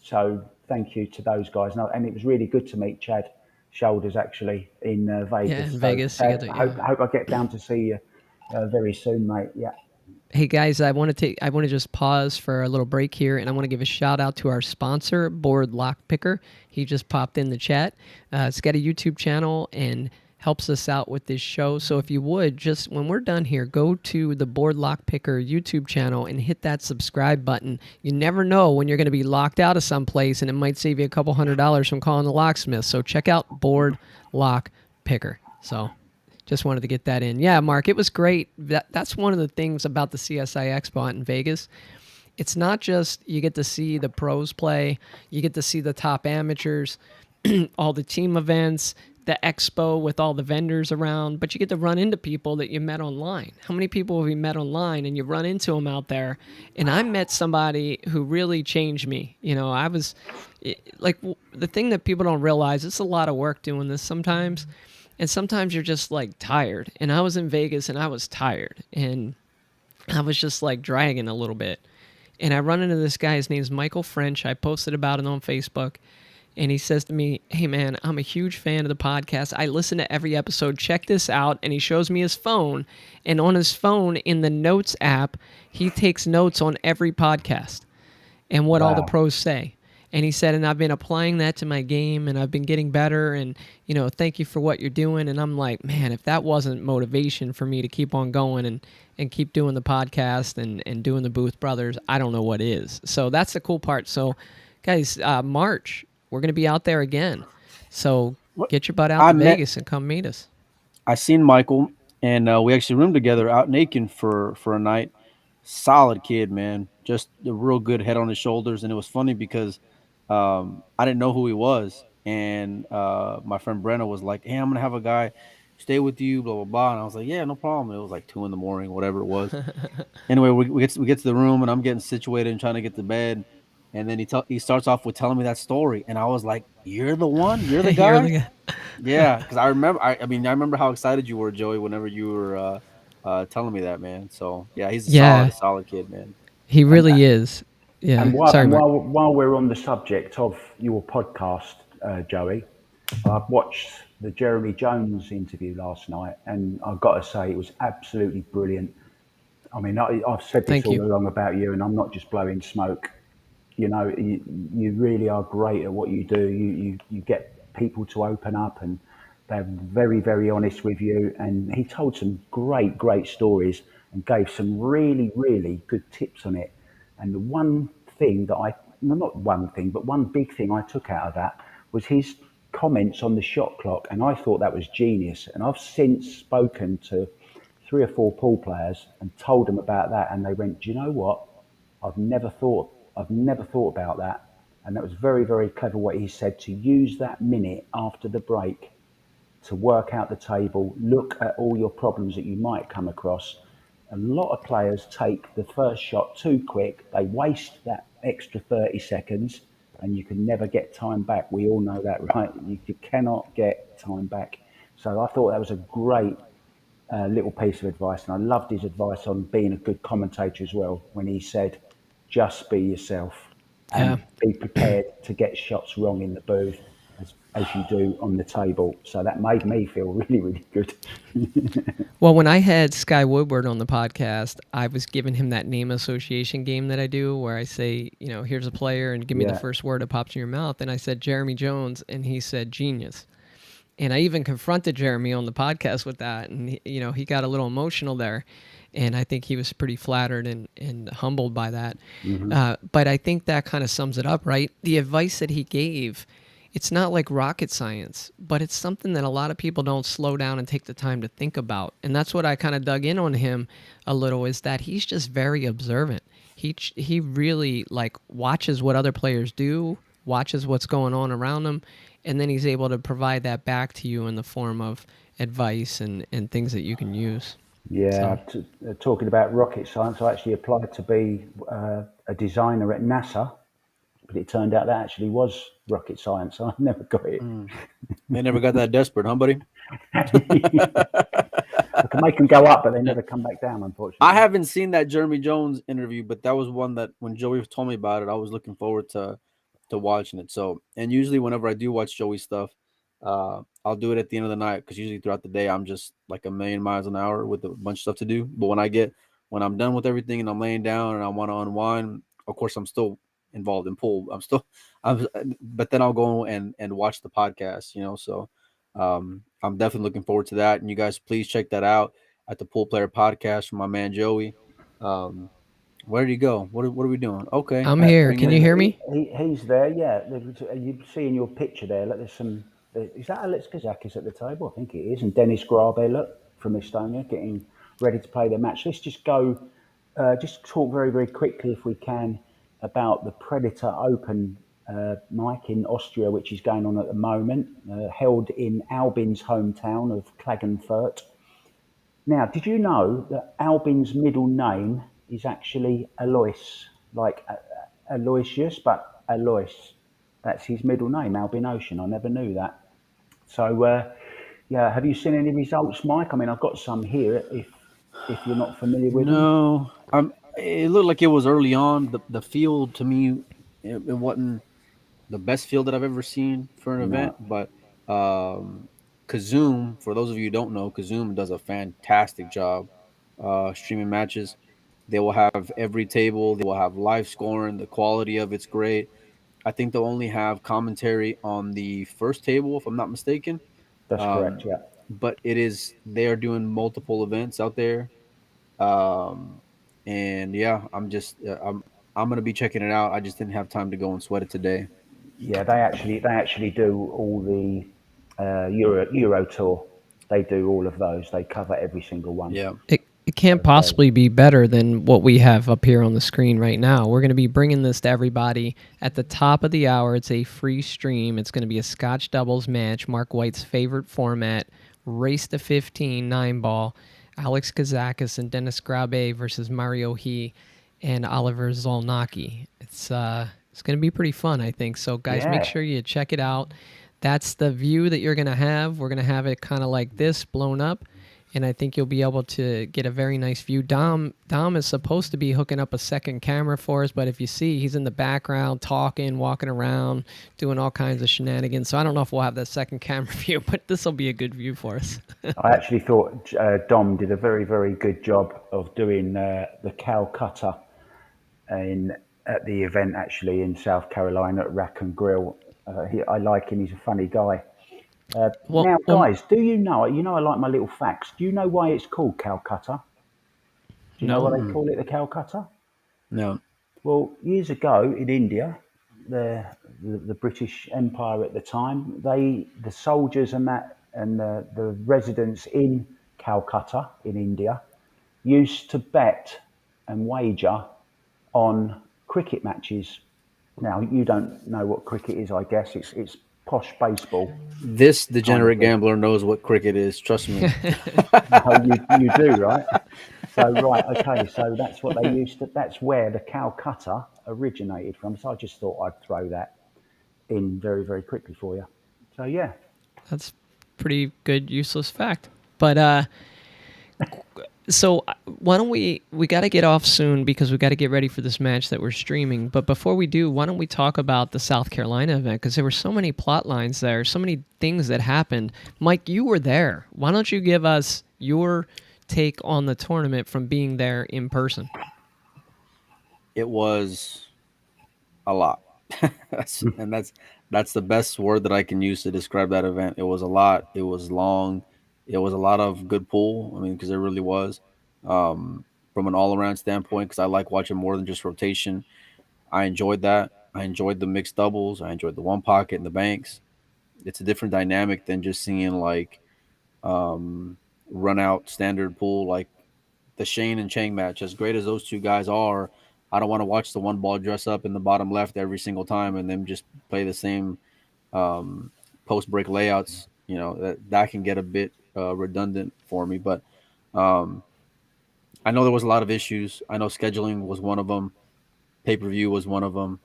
So thank you to those guys. And it was really good to meet Chad Shoulders actually in Vegas. Yeah, in So, Vegas. Chad, I hope I get down to see you very soon, mate. Yeah. Hey guys, I want to just pause for a little break here, and I want to give a shout out to our sponsor, Board Lock Picker. He just popped in the chat. It's got a YouTube channel and helps us out with this show. So if you would, just when we're done here, go to the Board Lock Picker YouTube channel and hit that subscribe button. You never know when you're going to be locked out of someplace, and it might save you a couple $100 from calling the locksmith. So check out Board Lock Picker. So just wanted to get that in. Yeah, Mark, it was great. That's one of the things about the CSI Expo in Vegas. It's not just you get to see the pros play, you get to see the top amateurs, all the team events, the expo with all the vendors around, but you get to run into people that you met online. How many people have you met online and you run into them out there? And I met somebody who really changed me. I was like, the thing that people don't realize, it's a lot of work doing this sometimes. And sometimes you're just like tired. And I was in Vegas and I was tired. And I was just like dragging a little bit. And I run into this guy. His name's Michael French. I posted about it on Facebook. And he says to me, "Hey, man, I'm a huge fan of the podcast. I listen to every episode. Check this out." And he shows me his phone. And on his phone, in the Notes app, he takes notes on every podcast and what all the Wow. pros say. And he said, and I've been applying that to my game, and I've been getting better, and, thank you for what you're doing. And I'm like, man, if that wasn't motivation for me to keep on going and keep doing the podcast and doing the Booth Brothers, I don't know what is. So that's the cool part. So, guys, March, we're going to be out there again. So get your butt out to Vegas and come meet us. I seen Michael, and we actually roomed together out in Aiken for a night. Solid kid, man. Just a real good head on his shoulders. And it was funny because I didn't know who he was. And my friend Brenna was like, "Hey, I'm going to have a guy stay with you, blah, blah, blah." And I was like, "Yeah, no problem." It was like 2 a.m, whatever it was. Anyway, we get to the room, and I'm getting situated and trying to get to bed. And then he starts off with telling me that story. And I was like, "You're the one? You're the guy?" You're the guy. Yeah, because I remember. I remember how excited you were, Joey, whenever you were telling me that, man. So yeah, he's a solid kid, man. He really is. Yeah. And Sorry, Mark. while we're on the subject of your podcast, Joey, I've watched the Jeremy Jones interview last night, and I've got to say it was absolutely brilliant. I mean, I've said this Thank all you. along about you, and I'm not just blowing smoke. You know, you really are great at what you do. You get people to open up, and they're very, very honest with you. And he told some great stories and gave some really, really good tips on it. And the one thing that well, not one thing, but one big thing I took out of that was his comments on the shot clock. And I thought that was genius. And I've since spoken to 3 or 4 pool players and told them about that. And they went, do you know what? I've never thought about that. And that was very, very clever what he said, to use that minute after the break to work out the table, look at all your problems that you might come across. A lot of players take the first shot too quick. They waste that extra 30 seconds and you can never get time back. We all know that, right? You cannot get time back. So I thought that was a great little piece of advice. And I loved his advice on being a good commentator as well, when he said, just be yourself Yeah. and be prepared to get shots wrong in the booth as you do on the table. So that made me feel really, really good. Well, when I had Sky Woodward on the podcast, I was giving him that name association game that I do where I say, here's a player and give me the Yeah. first word that pops in your mouth. And I said Jeremy Jones, and he said genius. And I even confronted Jeremy on the podcast with that. And, he got a little emotional there. And I think he was pretty flattered and humbled by that. But I think that kind of sums it up, right? The advice that he gave, it's not like rocket science, but it's something that a lot of people don't slow down and take the time to think about. And that's what I kind of dug in on him a little, is that he's just very observant. He really watches what other players do, watches what's going on around him, and then he's able to provide that back to you in the form of advice and things that you can use. Yeah, talking about rocket science, I actually applied to be a designer at NASA, but it turned out that actually was rocket science. I never got it. They never got that desperate, huh, buddy? I can make them go up, but they never come back down, unfortunately. I haven't seen that Jeremy Jones interview, but that was one that when Joey told me about it, I was looking forward to watching it. So, and usually whenever I do watch Joey stuff, I'll do it at the end of the night, because usually throughout the day I'm just like a million miles an hour with a bunch of stuff to do. But when I'm done with everything and I'm laying down and I want to unwind, of course I'm still involved in pool. But then I'll go and watch the podcast, So I'm definitely looking forward to that. And you guys, please check that out at the Pool Player Podcast from my man Joey. Where did he go? What are we doing? Okay, I'm here. bring Can him you in. hear me? He's there, yeah. You see in your picture there, look, there's some. Is that Alex Kazakis at the table? I think it is. And Denis Grabe, look, from Estonia, getting ready to play their match. Let's just go, just talk very, very quickly, if we can, about the Predator Open, Mike, in Austria, which is going on at the moment, held in Albin's hometown of Klagenfurt. Now, did you know that Albin's middle name is actually Alois, like Aloysius, but Alois. That's his middle name, Albin Ocean. I never knew that. So, yeah, have you seen any results, Mike? I mean, I've got some here. If you're not familiar with them, No, it looked like it was early on. The field to me, it wasn't the best field that I've ever seen for an event. no, But Kazoom, for those of you who don't know, Kazoom does a fantastic job streaming matches. They will have every table. They will have live scoring. The quality of it's great. I think they'll only have commentary on the first table, if I'm not mistaken. that's correct. Um, Yeah, but they are doing multiple events out there. Um, and yeah, I'm gonna be checking it out. I just didn't have time to go and sweat it today. yeah. They actually do all the Euro Tour. They do all of those. They cover every single one. Yeah. It can't possibly be better than what we have up here on the screen right now. We're going to be bringing this to everybody at the top of the hour. It's a free stream. It's going to be a Scotch doubles match, Mark White's favorite format, race to 15, 9-ball, Alex Kazakis and Denis Grabe versus Mario He and Oliver Szolnoki. It's going to be pretty fun, I think. So, guys, make Yeah. sure you check it out. That's the view that you're going to have. We're going to have it kind of like this, blown up. and I think you'll be able to get a very nice view. Dom is supposed to be hooking up a second camera for us, but if you see, he's in the background talking, walking around, doing all kinds of shenanigans. So I don't know if we'll have that second camera view, but this will be a good view for us. I actually thought Dom did a very, very good job of doing the cow cutter in at the event actually in South Carolina at Rack and Grill. I like him; he's a funny guy. Well, Now, guys, do you know? You know, I like my little facts. Do you know why it's called Calcutta? Do you know why no. they call it the Calcutta? No. Well, years ago in India, the British Empire at the time, the soldiers and the residents in Calcutta in India used to bet and wager on cricket matches. Now, you don't know what cricket is, I guess. It's posh baseball This kind of degenerate thing. gambler knows what cricket is. Trust me. Oh, you do, right? So, right, okay. So that's what they used to. That's where the Calcutta originated from. So I just thought I'd throw that in very, very quickly for you. So yeah, That's pretty good useless fact. But so why don't we got to get off soon because we got to get ready for this match that we're streaming. But before we do, why don't we talk about the South Carolina event, because there were so many plot lines there, so many things that happened. Mike, you were there. Why don't you give us your take on the tournament from being there in person? It was a lot. That's the best word that I can use to describe that event. It was a lot. It was long. It was a lot of good pool. I mean, because it really was. From an all around standpoint, because I like watching more than just rotation. I enjoyed that. I enjoyed the mixed doubles. I enjoyed the one pocket and the banks. It's a different dynamic than just seeing like um, run out standard pool like the Shane and Chang match. As great as those two guys are, I don't want to watch the one ball dress up in the bottom left every single time and then just play the same um, post break layouts. You know that can get a bit redundant for me. But um, I know there was a lot of issues. I know scheduling was one of them. Pay per view was one of them.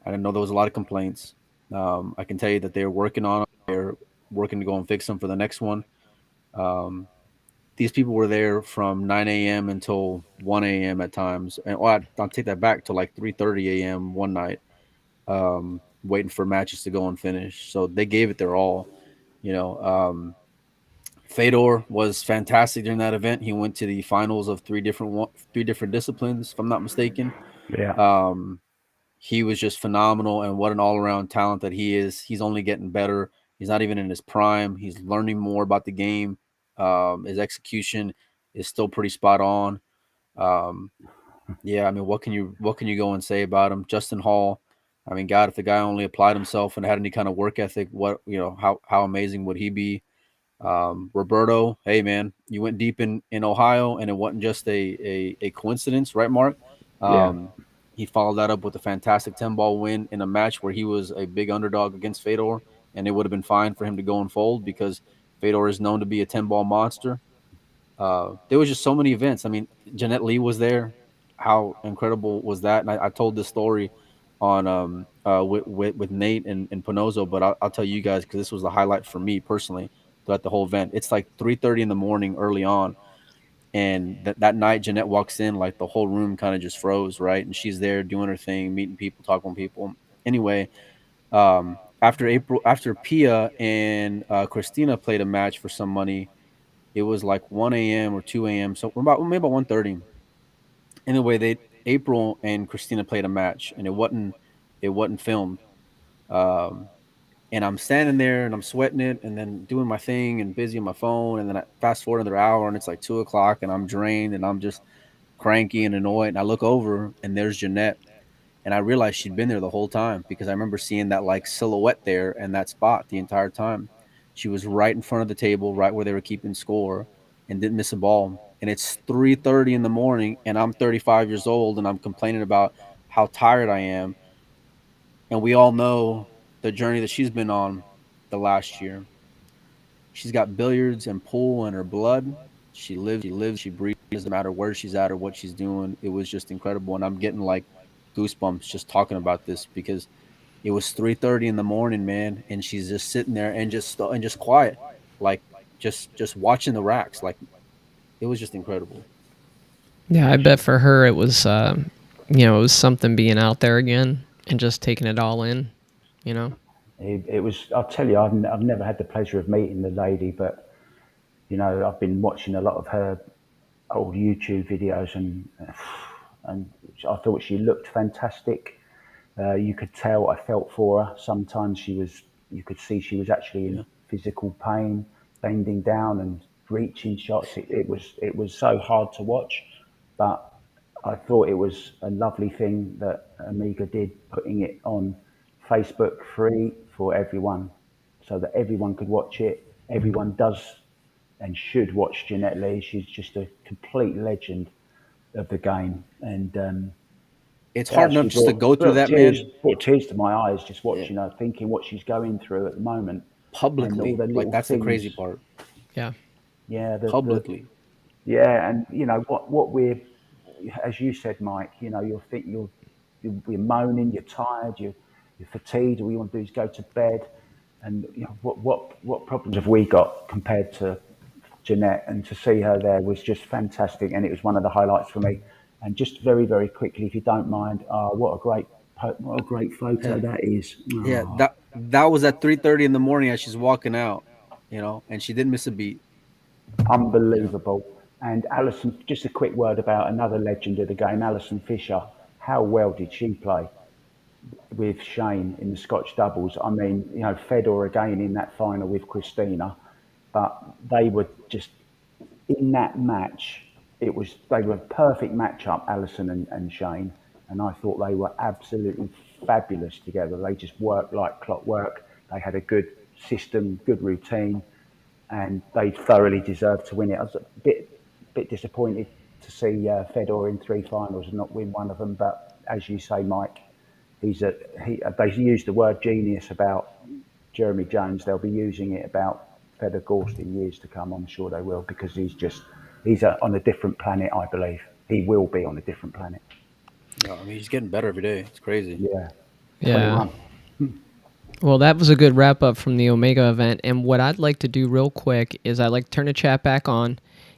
I know there was a lot of complaints. I can tell you that they're working on them. They're working to go and fix them for the next one. Um, these people were there from 9 a.m. until 1 a.m. at times, and I'll take that back to like 3:30 a.m. one night, waiting for matches to go and finish. So they gave it their all. You know, Fedor was fantastic during that event. He went to the finals of three different disciplines, if I'm not mistaken. yeah, Um, he was just phenomenal, and what an all around talent that he is. He's only getting better. He's not even in his prime. He's learning more about the game. His execution is still pretty spot on. Um, yeah, I mean, what can you go and say about him? Justin Hall. I mean, God, if the guy only applied himself and had any kind of work ethic, how amazing would he be? Roberto, hey man, you went deep in Ohio, and it wasn't just a coincidence, right, Mark? yeah, Um, he followed that up with a fantastic 10-ball win in a match where he was a big underdog against Fedor, and it would have been fine for him to go and fold because Fedor is known to be a 10-ball monster. There was just so many events. I mean, Jeanette Lee was there. How incredible was that? And I told this story on with Nate and Pinozo, but I'll tell you guys because this was the highlight for me personally throughout the whole event. It's like 3:30 in the morning early on, and that night Jeanette walks in, like the whole room kind of just froze, right? And she's there doing her thing, meeting people, talking to people. Anyway, after Pia and Christina played a match for some money, it was like 1 a.m. or 2 a.m. So maybe about 1:30. Anyway, they April and Christina played a match, and it wasn't filmed. Um, and I'm standing there and I'm sweating it, and then doing my thing and busy on my phone, and then I fast forward another hour, and it's like 2 o'clock, and I'm drained, and I'm just cranky and annoyed. And I look over, and there's Jeanette, and I realized she'd been there the whole time because I remember seeing that like silhouette there and that spot the entire time. She was right in front of the table, right where they were keeping score, and didn't miss a ball. And it's 3:30 in the morning, and I'm 35 years old, and I'm complaining about how tired I am. And we all know the journey that she's been on the last year. She's got billiards and pool in her blood. She breathes. Doesn't matter where she's at or what she's doing. It was just incredible, and I'm getting like goosebumps just talking about this because it was 3:30 in the morning, man, and she's just sitting there and just quiet, like just watching the racks, like it was just incredible. Yeah, I bet for her it was, it was something being out there again and just taking it all in, you know? It was. I'll tell you, I've never had the pleasure of meeting the lady, but I've been watching a lot of her old YouTube videos, and I thought she looked fantastic. You could tell, I felt for her. Sometimes you could see she was actually in physical pain, bending down and reaching shots. It was so hard to watch, but I thought it was a lovely thing that Amiga did, putting it on Facebook free for everyone, so that everyone could watch it. Everyone does and should watch Jeanette Lee. She's just a complete legend of the game, and It's it hard enough actually just to go through that, man. brought tears to my eyes just Yeah. watching her, thinking what she's going through at the moment, and all Publicly, the like little that's the crazy things. part. Yeah. Yeah, Publicly, yeah, and what we're, as you said, Mike. You're moaning, you're tired, you're fatigued. All you want to do is go to bed, and what problems have we got compared to Jeanette? And to see her there was just fantastic, and it was one of the highlights for me. And just very, very quickly, if you don't mind, what a great photo yeah, that is. yeah. Oh, That was at 3:30 in the morning as she's walking out, and she didn't miss a beat. unbelievable. And Alison, just a quick word about another legend of the game, Alison Fisher. How well did she play with Shane in the Scotch doubles? I mean, Fedor again in that final with Christina, but they were just in that match. They were a perfect matchup, Alison and Shane, and I thought they were absolutely fabulous together. They just worked like clockwork. They had a good system, good routine, and they thoroughly deserved to win it. I was a bit disappointed to see Fedor in three finals and not win one of them. But as you say, Mike, they used the word genius about Jeremy Jones. They'll be using it about Fedor Gorst in years to come. I'm sure they will, because he's on a different planet. I believe he will be on a different planet. Yeah, I mean, he's getting better every day. It's crazy. Yeah, Yeah. 21. Well, that was a good wrap up from the Omega event. And what I'd like to do real quick is I'd like to turn the chat back on.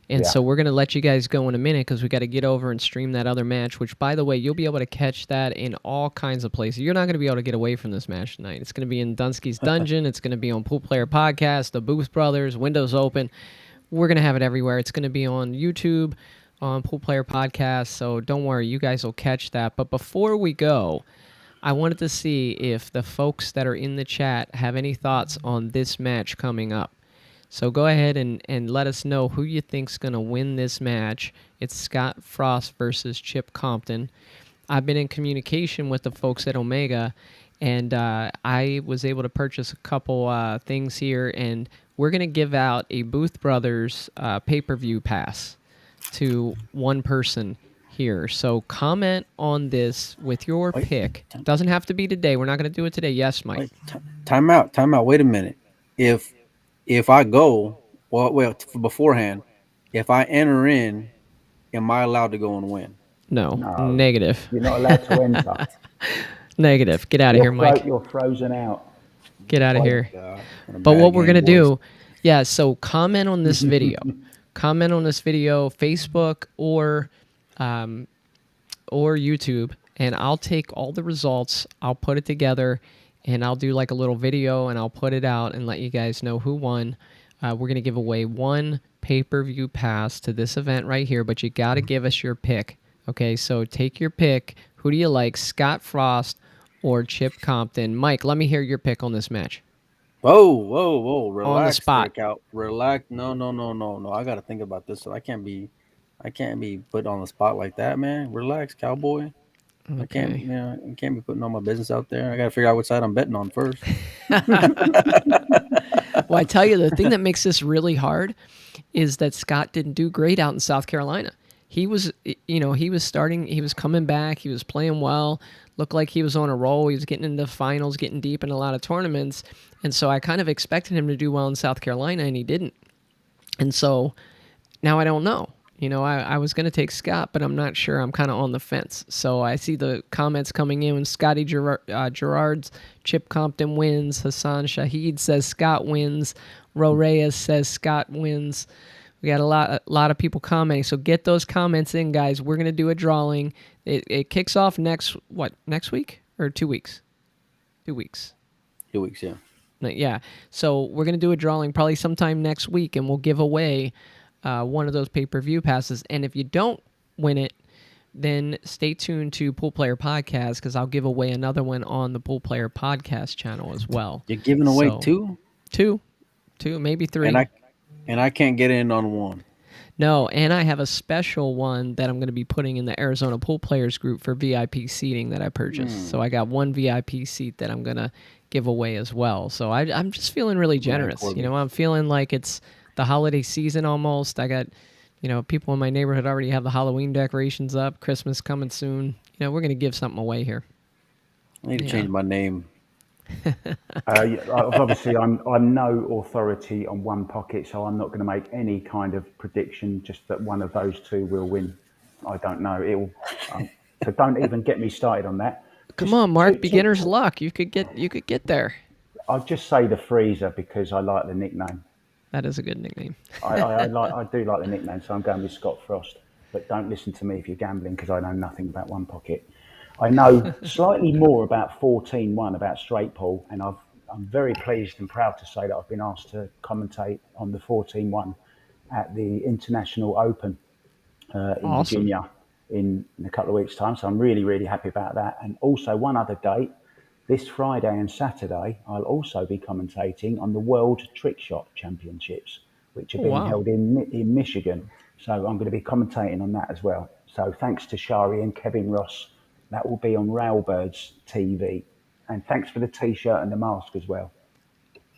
And Yeah. so we're going to let you guys go in a minute because we got to get over and stream that other match, which, by the way, you'll be able to catch that in all kinds of places. You're not going to be able to get away from this match tonight. It's going to be in Dunnski's Dungeon. It's going to be on Pool Player Podcast, the Booth Brothers, Windows Open. We're going to have it everywhere. It's going to be on YouTube, on Pool Player Podcast. So don't worry, you guys will catch that. But before we go, I wanted to see if the folks that are in the chat have any thoughts on this match coming up. So go ahead and let us know who you think's going to win this match. It's Scott Frost versus Chip Compton. I've been in communication with the folks at Omega, and I was able to purchase a couple things here, and we're going to give out a Booth Brothers pay-per-view pass to one person here. So comment on this with your pick. Doesn't have to be today. We're not going to do it today. Yes, Mike. Wait, time out. Wait a minute. If I go, beforehand, if I enter in, am I allowed to go and win? No. No. Negative. You're not allowed to enter. Negative. Get out of here, Mike. You're frozen out. Get out of here. God, But what we're going to do, so comment on this video. Comment on this video, Facebook or YouTube, and I'll take all the results, I'll put it together, and I'll do like a little video, and I'll put it out and let you guys know who won. We're going to give away one pay-per-view pass to this event right here, but you got to give us your pick. Okay, so take your pick. Who do you like, Scott Frost or Chip Compton? Mike, let me hear your pick on this match. Whoa. Relax. On the spot. Out. Relax. No. I got to think about this. So I can't be put on the spot like that, man. Relax, cowboy. Okay. I can't be putting all my business out there. I got to figure out which side I'm betting on first. Well, I tell you, the thing that makes this really hard is that Scott didn't do great out in South Carolina. He was starting, he was coming back, he was playing well, looked like he was on a roll, he was getting into finals, getting deep in a lot of tournaments, and so I kind of expected him to do well in South Carolina, and he didn't. And so now I don't know. I was going to take Scott, but I'm not sure. I'm kind of on the fence. So I see the comments coming in. When Scotty Gerard's Chip Compton wins. Hassan Shahid says Scott wins. Ro Reyes says Scott wins. We got a lot of people commenting. So get those comments in, guys. We're gonna do a drawing. It kicks off next week or 2 weeks? 2 weeks. 2 weeks, yeah. No, yeah. So we're gonna do a drawing probably sometime next week, and we'll give away one of those pay-per-view passes. And if you don't win it, then stay tuned to Pool Player Podcast, because I'll give away another one on the Pool Player Podcast channel as well. You're giving away So, two, two, maybe three. and I can't get in on one. No, and I have a special one that I'm going to be putting in the Arizona Pool Players group for VIP seating that I purchased. So I got one VIP seat that I'm going to give away as well. So I'm just feeling really generous. You know, I'm feeling like it's the holiday season almost. I got, people in my neighborhood already have the Halloween decorations up. Christmas coming soon. We're going to give something away here. I need to change my name. Obviously, I'm no authority on one pocket, so I'm not going to make any kind of prediction. Just that one of those two will win. I don't know. So don't even get me started on that. Come on, Mark. Beginner's luck. You could get there. I'll just say the freezer because I like the nickname. That is a good nickname. I do like the nickname, so I'm going with Scott Frost. But don't listen to me if you're gambling, because I know nothing about one pocket. I know slightly more about 14-1, about straight pool, and I'm very pleased and proud to say that I've been asked to commentate on the 14-1 at the International Open in Awesome. Virginia in a couple of weeks' time. So I'm really, really happy about that. And also one other date, this Friday and Saturday, I'll also be commentating on the World Trick Shot Championships, which are being held in Michigan. So I'm going to be commentating on that as well. So thanks to Shari and Kevin Ross. That will be on Railbirds TV. And thanks for the T-shirt and the mask as well.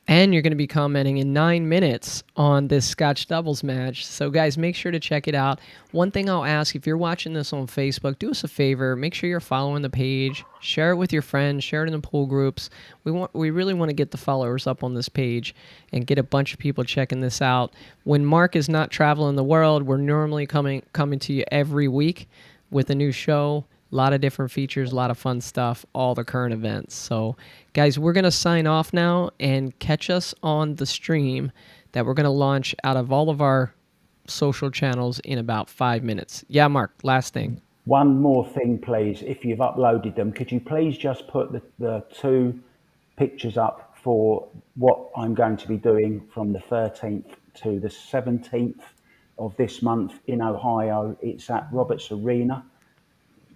And you're going to be commenting in 9 minutes on this Scotch doubles match. So, guys, make sure to check it out. One thing I'll ask, if you're watching this on Facebook, do us a favor. Make sure you're following the page. Share it with your friends. Share it in the pool groups. We really want to get the followers up on this page and get a bunch of people checking this out. When Mark is not traveling the world, we're normally coming to you every week with a new show. A lot of different features, a lot of fun stuff, all the current events. So, guys, we're going to sign off now and catch us on the stream that we're going to launch out of all of our social channels in about 5 minutes. Yeah, Mark, last thing. One more thing, please. If you've uploaded them, could you please just put the two pictures up for what I'm going to be doing from the 13th to the 17th of this month in Ohio. It's at Roberts Arena.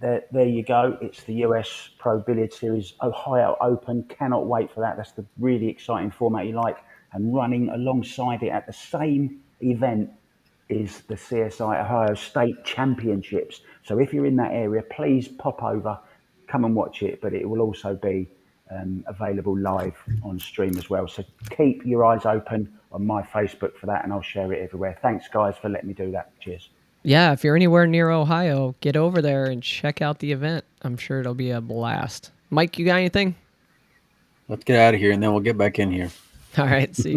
There you go. It's the US Pro Billiard Series Ohio Open. Cannot wait for that. That's the really exciting format you like. And running alongside it at the same event is the CSI Ohio State Championships. So if you're in that area, please pop over, come and watch it. But it will also be available live on stream as well. So keep your eyes open on my Facebook for that, and I'll share it everywhere. Thanks, guys, for letting me do that. Cheers. Yeah, if you're anywhere near Ohio, get over there and check out the event. I'm sure it'll be a blast. Mike, you got anything? Let's get out of here, and then we'll get back in here. All right, see you.